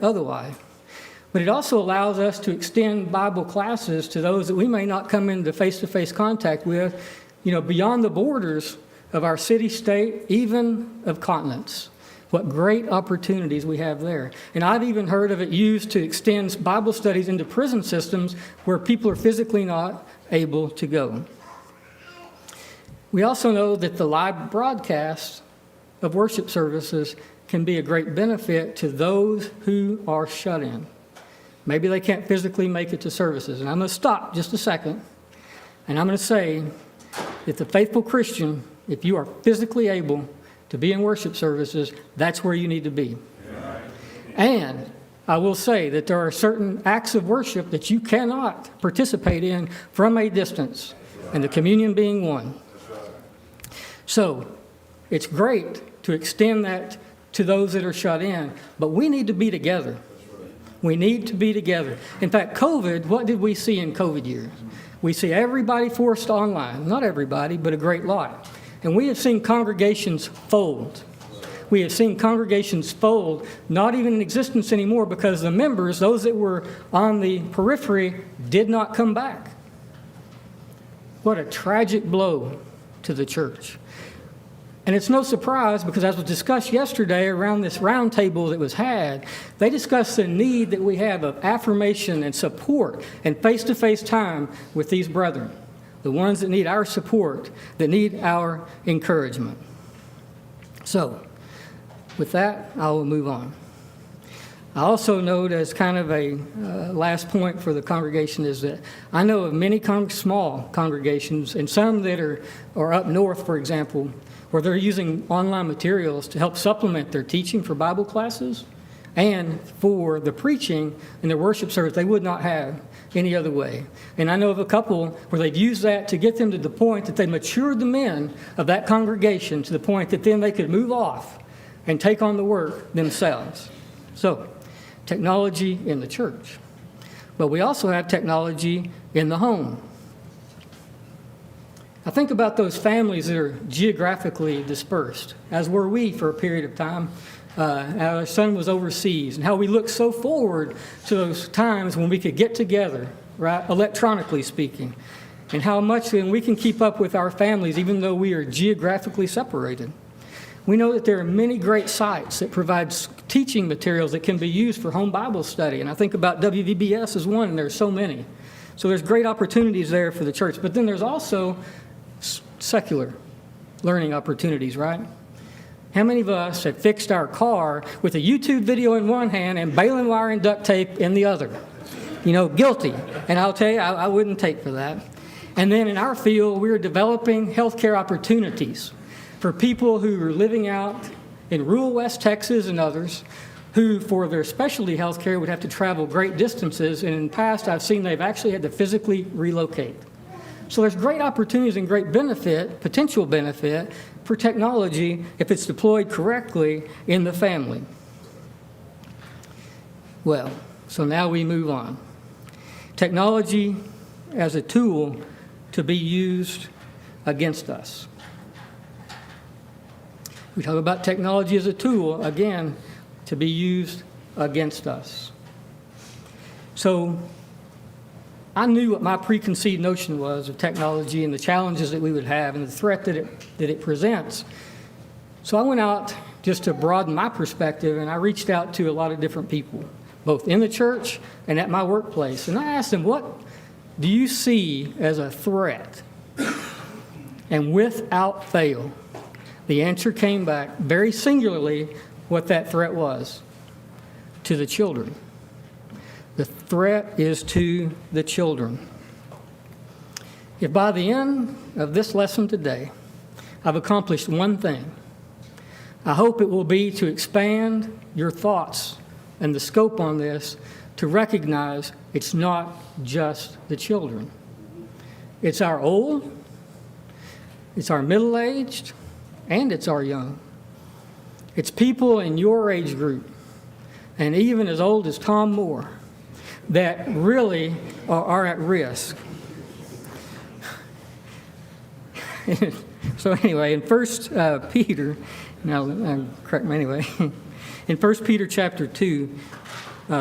otherwise. But it also allows us to extend Bible classes to those that we may not come into face-to-face contact with, beyond the borders of our city, state, even of continents. What great opportunities we have there. And I've even heard of it used to extend Bible studies into prison systems where people are physically not able to go. We also know that the live broadcast of worship services can be a great benefit to those who are shut in. Maybe they can't physically make it to services. And I'm going to stop just a second, and I'm going to say that the faithful Christian, if you are physically able to be in worship services, that's where you need to be. And I will say that there are certain acts of worship that you cannot participate in from a distance, and the communion being one. So it's great to extend that to those that are shut in, but we need to be together. We need to be together. In fact, COVID, what did we see in COVID years? We see everybody forced online. Not everybody, but a great lot. And we have seen congregations fold. We have seen congregations fold, not even in existence anymore, because the members, those that were on the periphery, did not come back. What a tragic blow to the church. And it's no surprise, because as was discussed yesterday around this round table that was had, they discussed the need that we have of affirmation and support and face-to-face time with these brethren, the ones that need our support, that need our encouragement. So, with that, I will move on. I also note as kind of a last point for the congregation is that I know of many small congregations, and some that are up north, for example, where they're using online materials to help supplement their teaching for Bible classes and for the preaching in their worship service they would not have any other way. And I know of a couple where they've used that to get them to the point that they matured the men of that congregation to the point that then they could move off and take on the work themselves. So, technology in the church. But we also have technology in the home. I think about those families that are geographically dispersed, as were we for a period of time. Our son was overseas, and how we look so forward to those times when we could get together, right, electronically speaking, and how much then we can keep up with our families even though we are geographically separated. We know that there are many great sites that provide teaching materials that can be used for home Bible study, and I think about WVBS as one, and there's so many. So there's great opportunities there for the church, but then there's also secular learning opportunities, right? How many of us have fixed our car with a YouTube video in one hand and baling wire and duct tape in the other? Guilty. And I'll tell you, I wouldn't take for that. And then in our field, we're developing healthcare opportunities for people who are living out in rural West Texas and others who, for their specialty health care, would have to travel great distances. And in the past, I've seen they've actually had to physically relocate. So there's great opportunities and great benefit, potential benefit, for technology if it's deployed correctly in the family. Well, so now we move on. Technology as a tool to be used against us. We talk about technology as a tool, again, to be used against us. So I knew what my preconceived notion was of technology and the challenges that we would have and the threat that it presents. So I went out just to broaden my perspective, and I reached out to a lot of different people, both in the church and at my workplace. And I asked them, what do you see as a threat? And without fail, the answer came back very singularly what that threat was: to the children. The threat is to the children. If by the end of this lesson today, I've accomplished one thing, I hope it will be to expand your thoughts and the scope on this to recognize it's not just the children. It's our old, it's our middle-aged, and it's our young. It's people in your age group, and even as old as Tom Moore, that really are at risk. So anyway, in 1 Peter, now correct me anyway, In 1 Peter chapter 2,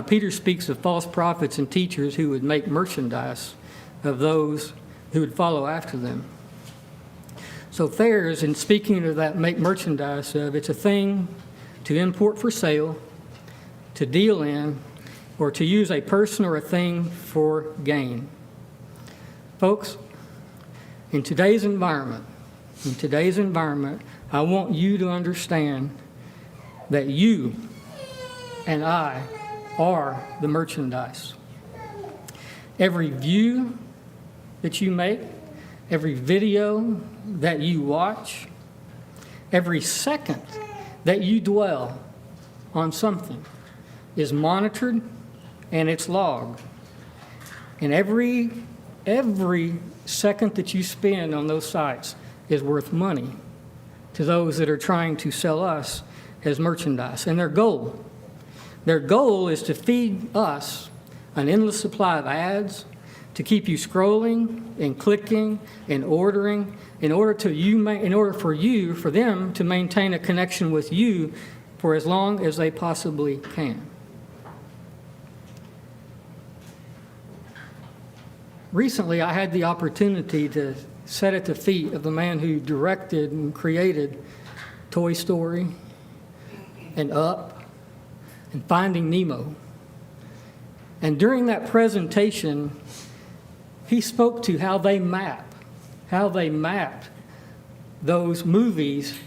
Peter speaks of false prophets and teachers who would make merchandise of those who would follow after them. So fairs, in speaking of that make merchandise of, it's a thing to import for sale, to deal in, or to use a person or a thing for gain. Folks, in today's environment, I want you to understand that you and I are the merchandise. Every view that you make, every video that you watch, every second that you dwell on something is monitored and it's logged. And every second that you spend on those sites is worth money to those that are trying to sell us as merchandise. And their goal is to feed us an endless supply of ads, to keep you scrolling and clicking and ordering in order for them to maintain a connection with you for as long as they possibly can. Recently, I had the opportunity to sit at the feet of the man who directed and created Toy Story and Up and Finding Nemo. And during that presentation, he spoke to how they mapped those movies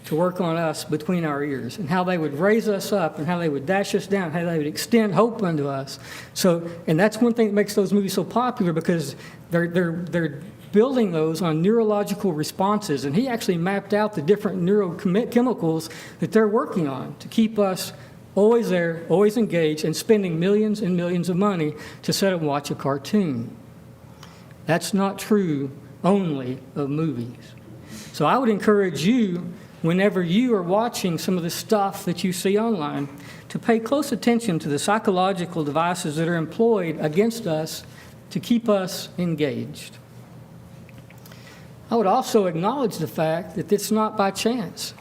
to work on us between our ears, and how they would raise us up, and how they would dash us down, how they would extend hope unto us. So, and that's one thing that makes those movies so popular, because they're building those on neurological responses. And he actually mapped out the different neurochemicals that they're working on to keep us always there, always engaged, and spending millions and millions of money to sit and watch a cartoon. That's not true only of movies. So I would encourage you, whenever you are watching some of the stuff that you see online, to pay close attention to the psychological devices that are employed against us to keep us engaged. I would also acknowledge the fact that it's not by chance.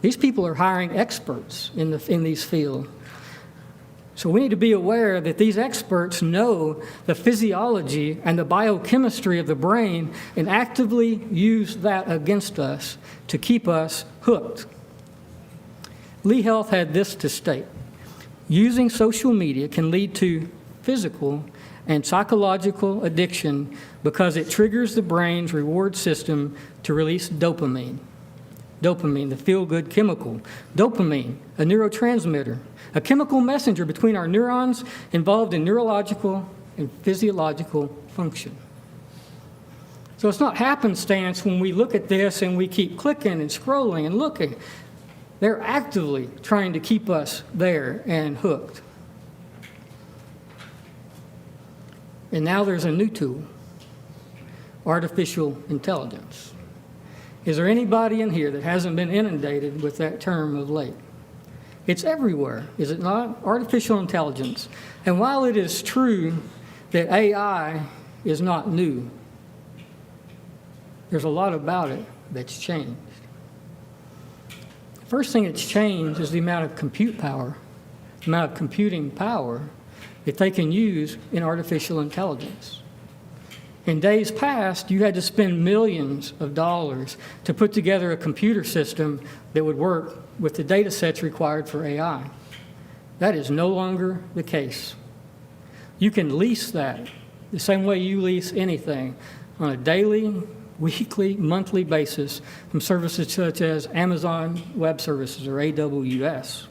These people are hiring experts in these fields. So we need to be aware that these experts know the physiology and the biochemistry of the brain and actively use that against us to keep us hooked. Lee Health had this to state: using social media can lead to physical and psychological addiction because it triggers the brain's reward system to release dopamine. Dopamine, the feel-good chemical. Dopamine, a neurotransmitter, a chemical messenger between our neurons involved in neurological and physiological function. So it's not happenstance when we look at this and we keep clicking and scrolling and looking. They're actively trying to keep us there and hooked. And now there's a new tool, artificial intelligence. Is there anybody in here that hasn't been inundated with that term of late? It's everywhere, is it not? Artificial intelligence. And while it is true that AI is not new, there's a lot about it that's changed. The first thing that's changed is the amount of compute power, the amount of computing power that they can use in artificial intelligence. In days past, you had to spend millions of dollars to put together a computer system that would work with the data sets required for AI. That is no longer the case. You can lease that the same way you lease anything on a daily, weekly, monthly basis from services such as Amazon Web Services or AWS.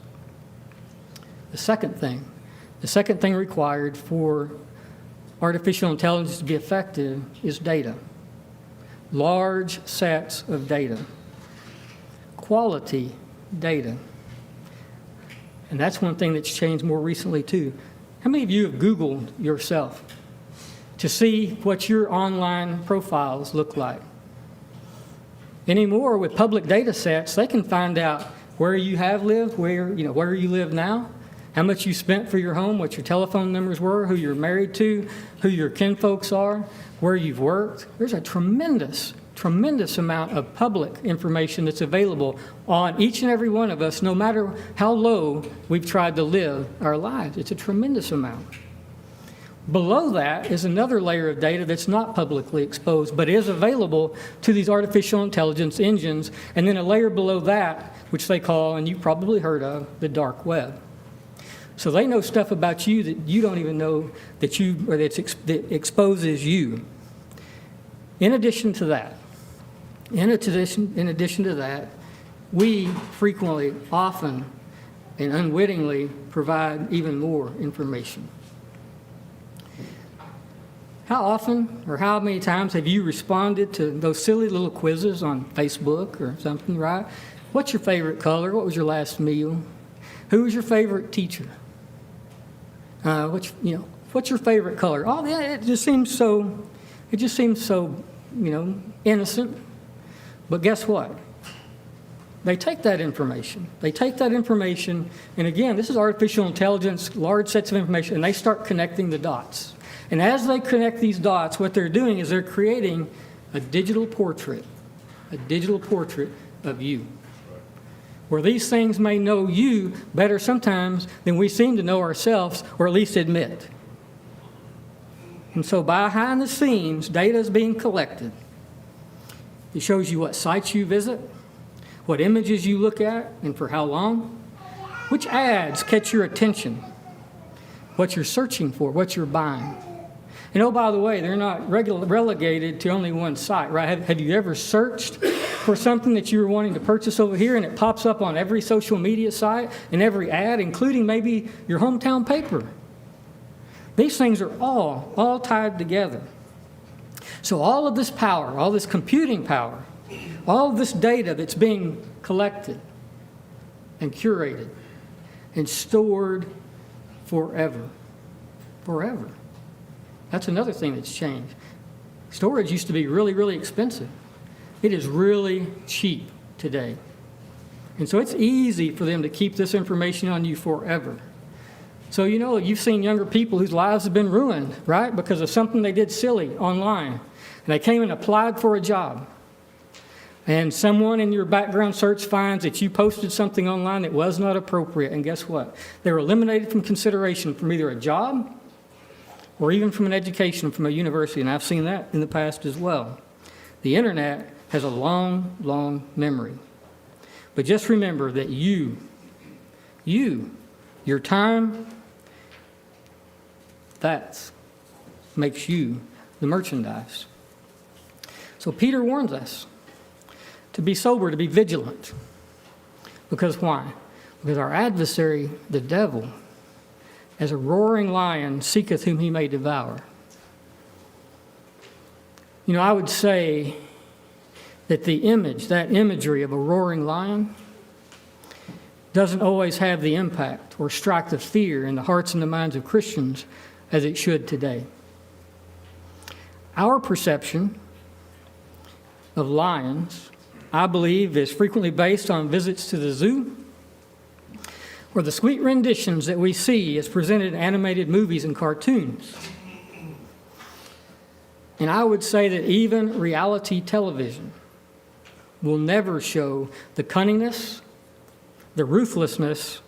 The second thing required for artificial intelligence to be effective is data. Large sets of data. Quality data. And that's one thing that's changed more recently too. How many of you have Googled yourself to see what your online profiles look like? Anymore, with public data sets, they can find out where you have lived, where you live now, how much you spent for your home, what your telephone numbers were, who you're married to, who your kinfolks are, where you've worked. There's a tremendous tremendous amount of public information that's available on each and every one of us, no matter how low we've tried to live our lives. It's a tremendous amount. Below that is another layer of data that's not publicly exposed, but is available to these artificial intelligence engines, and then a layer below that, which they call, and you've probably heard of, the dark web. So they know stuff about you that you don't even know that that exposes you. In addition to that, we frequently, often, and unwittingly provide even more information. How often or how many times have you responded to those silly little quizzes on Facebook or something, right? What's your favorite color? What was your last meal? Who was your favorite teacher? What's your favorite color? Oh, yeah, it just seems so, innocent. But guess what? They take that information. And again, this is artificial intelligence, large sets of information, and they start connecting the dots. And as they connect these dots, what they're doing is they're creating a digital portrait of you. Where these things may know you better sometimes than we seem to know ourselves, or at least admit. And so behind the scenes, data is being collected. It shows you what sites you visit, what images you look at, and for how long, which ads catch your attention, what you're searching for, what you're buying. And oh, by the way, they're not relegated to only one site, right? Have you ever searched for something that you were wanting to purchase over here, and it pops up on every social media site and every ad, including maybe your hometown paper? These things are all tied together. So all of this power, all this computing power, all of this data that's being collected and curated and stored forever. Forever. That's another thing that's changed. Storage used to be really, really expensive. It is really cheap today. And so it's easy for them to keep this information on you forever. So, you've seen younger people whose lives have been ruined, right? Because of something they did silly online. And they came and applied for a job. And someone in your background search finds that you posted something online that was not appropriate. And guess what? They were eliminated from consideration from either a job or even from an education from a university. And I've seen that in the past as well. The internet has a long, long memory. But just remember that your time, that makes you the merchandise. So Peter warns us to be sober, to be vigilant. Because why? Because our adversary, the devil, as a roaring lion, seeketh whom he may devour. I would say that that imagery of a roaring lion doesn't always have the impact or strike the fear in the hearts and the minds of Christians as it should today. Our perception of lions, I believe, is frequently based on visits to the zoo or the sweet renditions that we see as presented in animated movies and cartoons. And I would say that even reality television will never show the cunningness, the ruthlessness,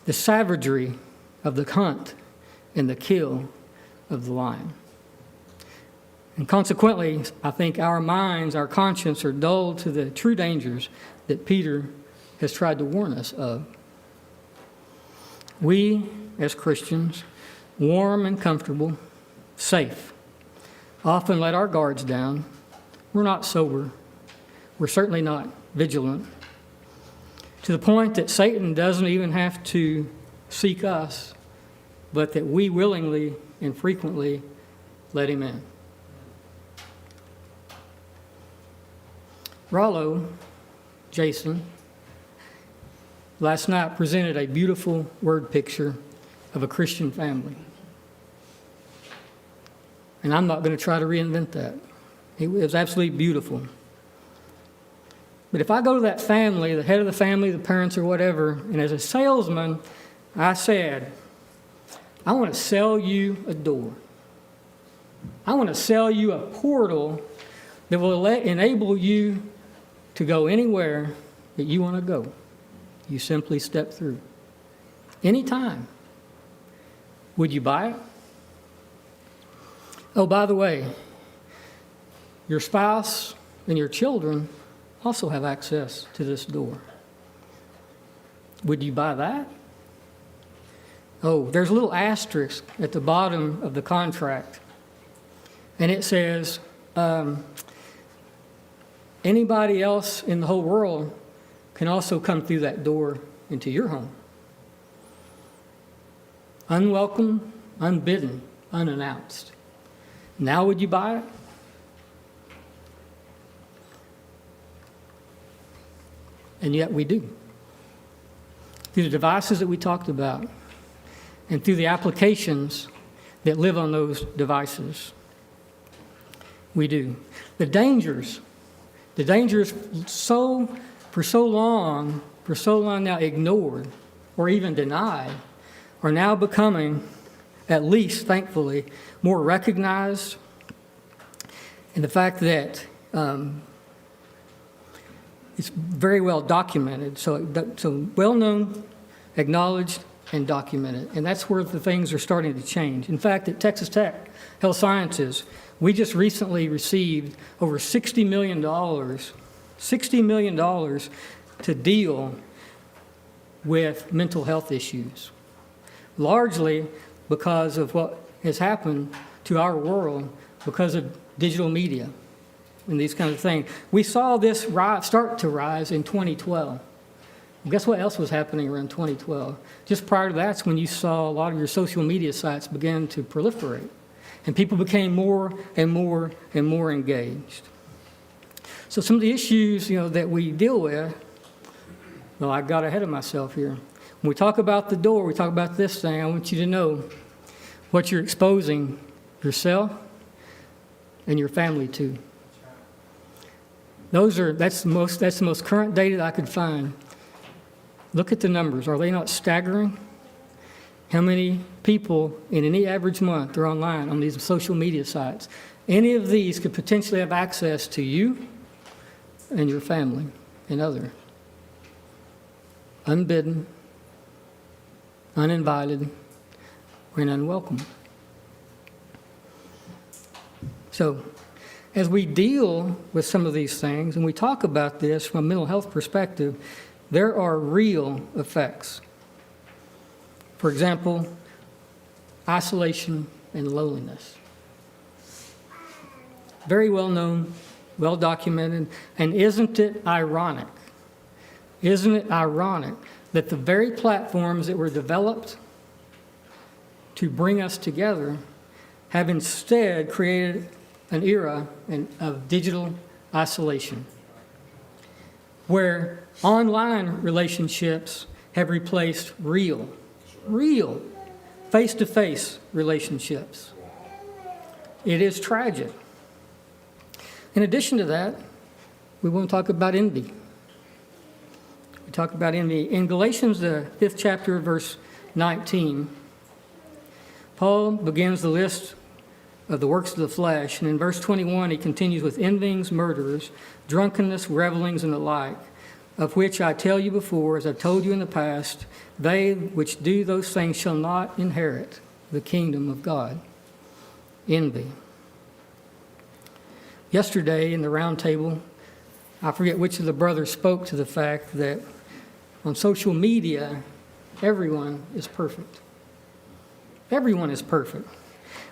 the savagery of the hunt and the kill of the lion. And consequently, I think our minds, our conscience are dulled to the true dangers that Peter has tried to warn us of. We, as Christians, warm and comfortable, safe, often let our guards down. We're not sober. We're certainly not vigilant. To the point that Satan doesn't even have to seek us, but that we willingly and frequently let him in. Rollo, Jason, last night presented a beautiful word picture of a Christian family. And I'm not going to try to reinvent that. It was absolutely beautiful. But if I go to that family, the head of the family, the parents or whatever, and as a salesman, I said, I want to sell you a door. I want to sell you a portal that will enable you to go anywhere that you want to go. You simply step through. Anytime. Would you buy it? Oh, by the way, your spouse and your children also have access to this door. Would you buy that? Oh, there's a little asterisk at the bottom of the contract. And it says, anybody else in the whole world can also come through that door into your home. Unwelcome, unbidden, unannounced. Now would you buy it? And yet we do. Through the devices that we talked about and through the applications that live on those devices. We do. The dangers for so long now ignored or even denied are now becoming, at least thankfully, more recognized. And the fact that it's very well documented, so well known, acknowledged, and documented. And that's where the things are starting to change. In fact, at Texas Tech Health Sciences, we just recently received over $60 million to deal with mental health issues, largely because of what has happened to our world because of digital media and these kinds of things. We saw this start to rise in 2012. Guess what else was happening around 2012? Just prior to that's when you saw a lot of your social media sites begin to proliferate. And people became more and more and more engaged. So some of the issues, that we deal with, well, I got ahead of myself here. When we talk about the door, we talk about this thing, I want you to know what you're exposing yourself and your family to. That's the most current data that I could find. Look at the numbers. Are they not staggering? How many people in any average month are online on these social media sites? Any of these could potentially have access to you and your family and others. Unbidden, uninvited, and unwelcome. So, as we deal with some of these things, and we talk about this from a mental health perspective, there are real effects. For example, isolation and loneliness. Very well known, well documented, and isn't it ironic? Isn't it ironic that the very platforms that were developed to bring us together have instead created an era of digital isolation, where online relationships have replaced real, face-to-face relationships. It is tragic. In addition to that, we want to talk about envy. We talk about envy. In Galatians, the 5th chapter, verse 19, Paul begins the list of the works of the flesh, and in verse 21 he continues with envyings, murders, drunkenness, revelings, and the like, of which I tell you before, as I've told you in the past, they which do those things shall not inherit the kingdom of God. Envy. Yesterday in the round table, I forget which of the brothers spoke to the fact that on social media, everyone is perfect. Everyone is perfect.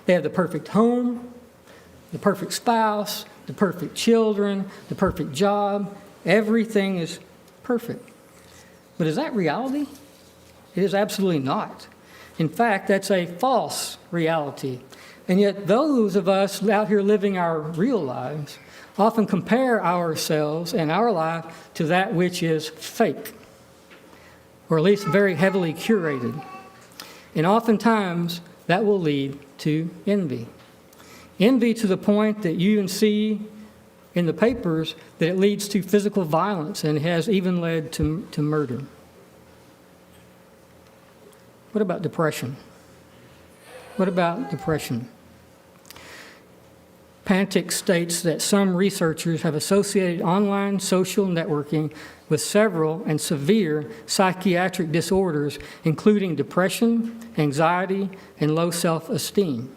They have the perfect home, the perfect spouse, the perfect children, the perfect job. Everything is perfect. But is that reality? It is absolutely not. In fact, that's a false reality. And yet those of us out here living our real lives often compare ourselves and our life to that which is fake, or at least very heavily curated. And oftentimes that will lead to envy. Envy to the point that you can see in the papers that it leads to physical violence and has even led to murder. What about depression? What about depression? Pantic states that some researchers have associated online social networking with several and severe psychiatric disorders, including depression, anxiety, and low self-esteem.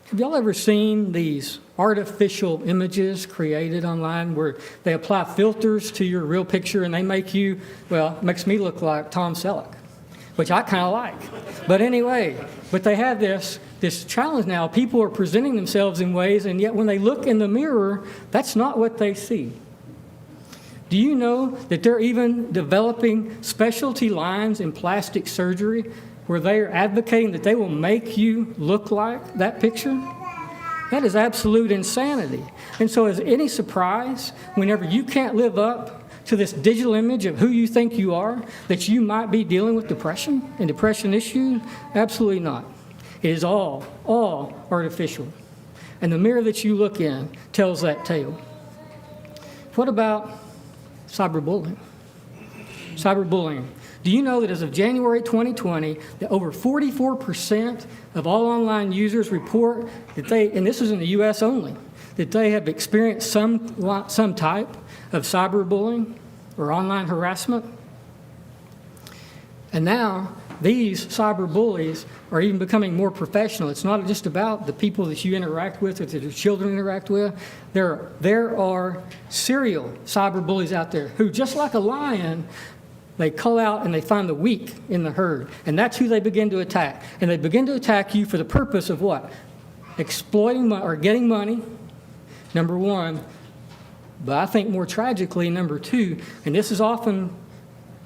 Have y'all ever seen these artificial images created online where they apply filters to your real picture and they make you, well, it makes me look like Tom Selleck, which I kind of like. But anyway, but they have this challenge now. People are presenting themselves in ways, and yet when they look in the mirror, that's not what they see. Do you know that they're even developing specialty lines in plastic surgery where they are advocating that they will make you look like that picture? That is absolute insanity. And so is any surprise whenever you can't live up to this digital image of who you think you are, that you might be dealing with depression and depression issues? Absolutely not. It is all artificial. And the mirror that you look in tells that tale. What about cyberbullying? Cyberbullying. Do you know that as of January 2020, that over 44% of all online users report that they, and this is in the U.S. only, that they have experienced some type of cyberbullying or online harassment? And now these cyberbullies are even becoming more professional. It's not just about the people that you interact with or that your children interact with. There are serial cyberbullies out there who, just like a lion, they call out and they find the weak in the herd. And that's who they begin to attack. And they begin to attack you for the purpose of what? Exploiting or getting money, number one. But I think more tragically, number two, and this is often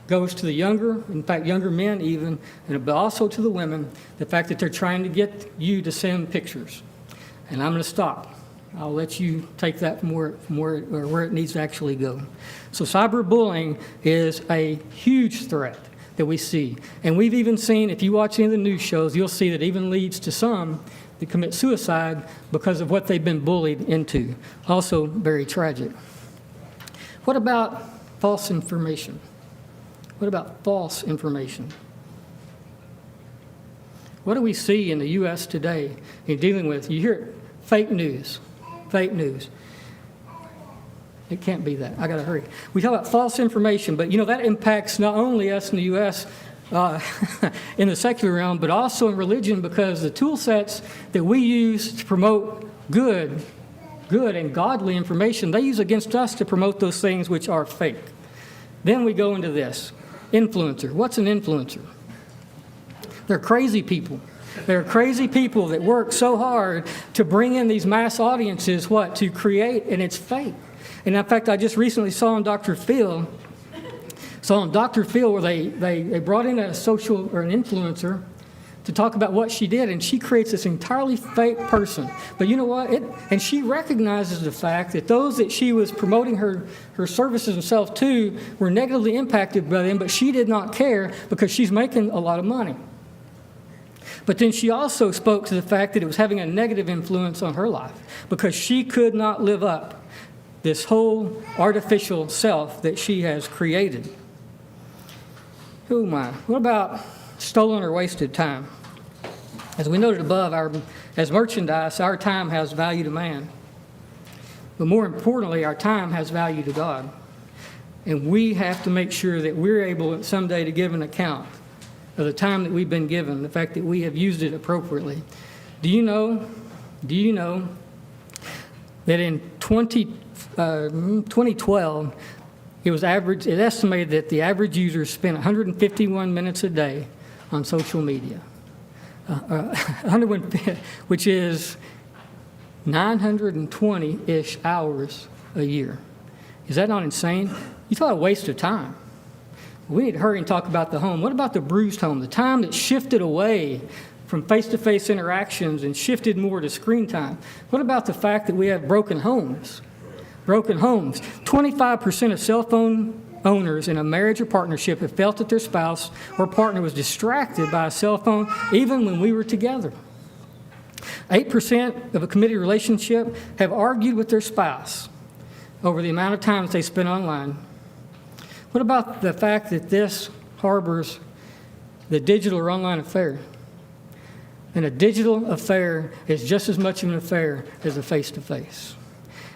goes to the younger, in fact, younger men even, but also to the women, the fact that they're trying to get you to send pictures. And I'm going to stop. I'll let you take that from where it needs to actually go. So cyberbullying is a huge threat that we see. And we've even seen, if you watch any of the news shows, you'll see that it even leads to some that commit suicide because of what they've been bullied into. Also very tragic. What about false information? What about false information? What do we see in the U.S. today in dealing with? You hear fake news. Fake news. It can't be that. I got to hurry. We talk about false information, but you know that impacts not only us in the U.S. In the secular realm, but also in religion, because the tool sets that we use to promote good and godly information, they use against us to promote those things which are fake. Then we go into this. Influencer. What's an influencer? They're crazy people. They're crazy people that work so hard to bring in these mass audiences, to create, and it's fake. And in fact, I just recently saw on Dr. Phil where they brought in a social or an influencer to talk about what she did, and she creates this entirely fake person. But you know what? And she recognizes the fact that those that she was promoting her services themselves to were negatively impacted by them, but she did not care because she's making a lot of money. But then she also spoke to the fact that it was having a negative influence on her life because she could not live up this whole artificial self that she has created. Oh my. What about stolen or wasted time? As we noted above, as merchandise, our time has value to man. But more importantly, our time has value to God. And we have to make sure that we're able someday to give an account of the time that we've been given, the fact that we have used it appropriately. Do you know that in 2012, it estimated that the average user spent 151 minutes a day on social media, which is 920-ish hours a year. Is that not insane? You talk about a waste of time. We need to hurry and talk about the home. What about the bruised home? The time that shifted away from face-to-face interactions and shifted more to screen time. What about the fact that we have broken homes? Broken homes. 25% of cell phone owners in a marriage or partnership have felt that their spouse or partner was distracted by a cell phone even when we were together. 8% of a committed relationship have argued with their spouse over the amount of time that they spend online. What about the fact that this harbors the digital or online affair? And a digital affair is just as much of an affair as a face-to-face.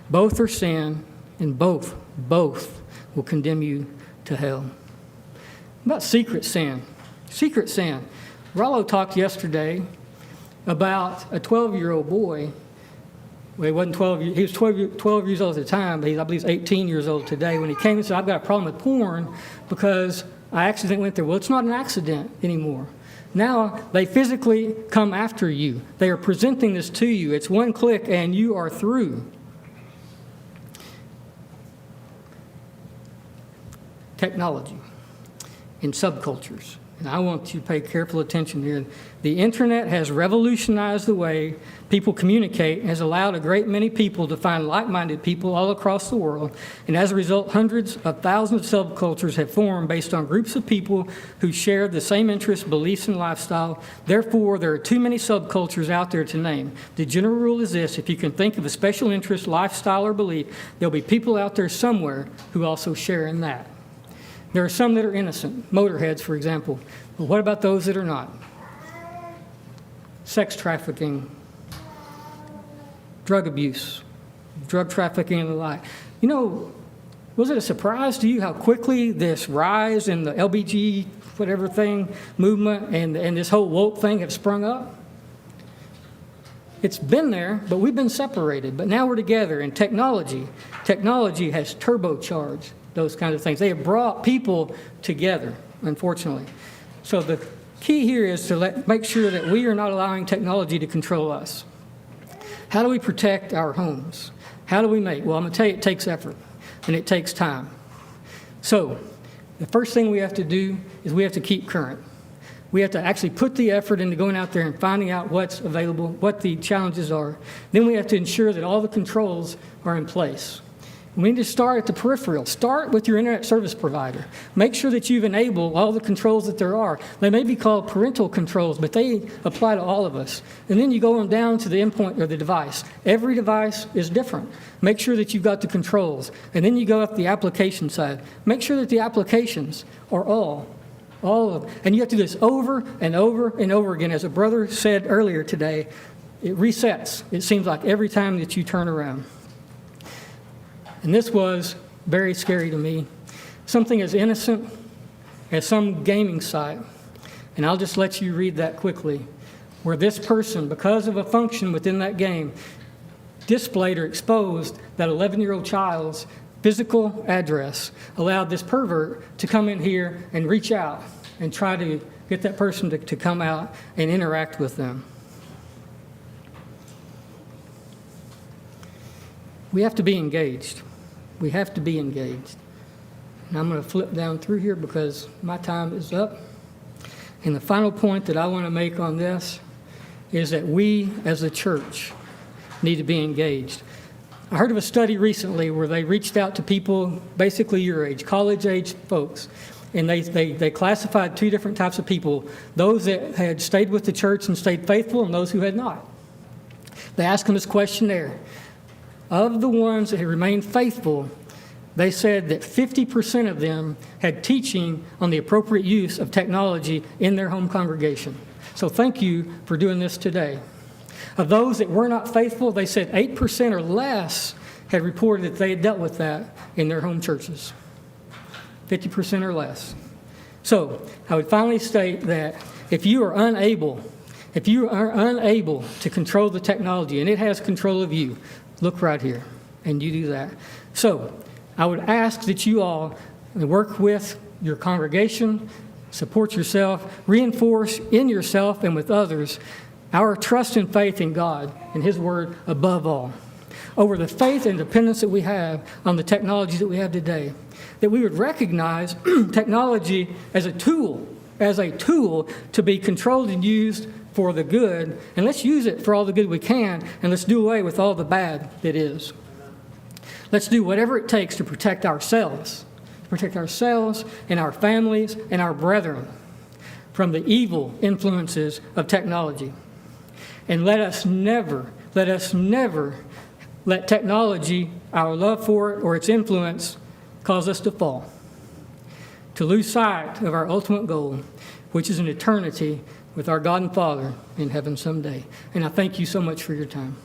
Both are sin, and both will condemn you to hell. About secret sin. Secret sin. Rollo talked yesterday about a 12-year-old boy. Well, he wasn't 12. He was 12 years old at the time, but I believe he's 18 years old today. When he came and said, "I've got a problem with porn because I accidentally went there." Well, it's not an accident anymore. Now they physically come after you. They are presenting this to you. It's one click and you are through. Technology in subcultures. And I want you to pay careful attention here. The internet has revolutionized the way people communicate and has allowed a great many people to find like-minded people all across the world. And as a result, hundreds of thousands of subcultures have formed based on groups of people who share the same interests, beliefs, and lifestyle. Therefore, there are too many subcultures out there to name. The general rule is this: if you can think of a special interest, lifestyle, or belief, there'll be people out there somewhere who also share in that. There are some that are innocent, motorheads, for example. But what about those that are not? Sex trafficking, drug abuse, drug trafficking, and the like. You know, was it a surprise to you how quickly this rise in the LBG, whatever thing, movement and this whole woke thing have sprung up? It's been there, but we've been separated. But now we're together, and technology has turbocharged those kinds of things. They have brought people together, unfortunately. So the key here is to make sure that we are not allowing technology to control us. How do we protect our homes? How do we make? Well, I'm going to tell you, it takes effort, and it takes time. So the first thing we have to do is we have to keep current. We have to actually put the effort into going out there and finding out what's available, what the challenges are. Then we have to ensure that all the controls are in place. We need to start at the peripheral. Start with your internet service provider. Make sure that you've enabled all the controls that there are. They may be called parental controls, but they apply to all of us. And then you go on down to the endpoint or the device. Every device is different. Make sure that you've got the controls. And then you go up the application side. Make sure that the applications are all of them. And you have to do this over and over and over again. As a brother said earlier today, it resets. It seems like every time that you turn around. And this was very scary to me. Something as innocent as some gaming site, and I'll just let you read that quickly, where this person, because of a function within that game, displayed or exposed that 11-year-old child's physical address, allowed this pervert to come in here and reach out and try to get that person to come out and interact with them. We have to be engaged. We have to be engaged. And I'm going to flip down through here because my time is up. And the final point that I want to make on this is that we as a church need to be engaged. I heard of a study recently where they reached out to people basically your age, college-age folks, and they classified two different types of people, those that had stayed with the church and stayed faithful and those who had not. They asked them this questionnaire. Of the ones that had remained faithful, they said that 50% of them had teaching on the appropriate use of technology in their home congregation. So thank you for doing this today. Of those that were not faithful, they said 8% or less had reported that they had dealt with that in their home churches. 50% or less. So I would finally state that if you are unable to control the technology, and it has control of you, look right here, and you do that. So I would ask that you all work with your congregation, support yourself, reinforce in yourself and with others our trust and faith in God and His Word above all, over the faith and dependence that we have on the technology that we have today, that we would recognize technology as a tool to be controlled and used for the good, and let's use it for all the good we can, and let's do away with all the bad that is. Let's do whatever it takes to protect ourselves and our families and our brethren from the evil influences of technology. And let us never let technology, our love for it or its influence, cause us to fall, to lose sight of our ultimate goal, which is an eternity with our God and Father in heaven someday. And I thank you so much for your time.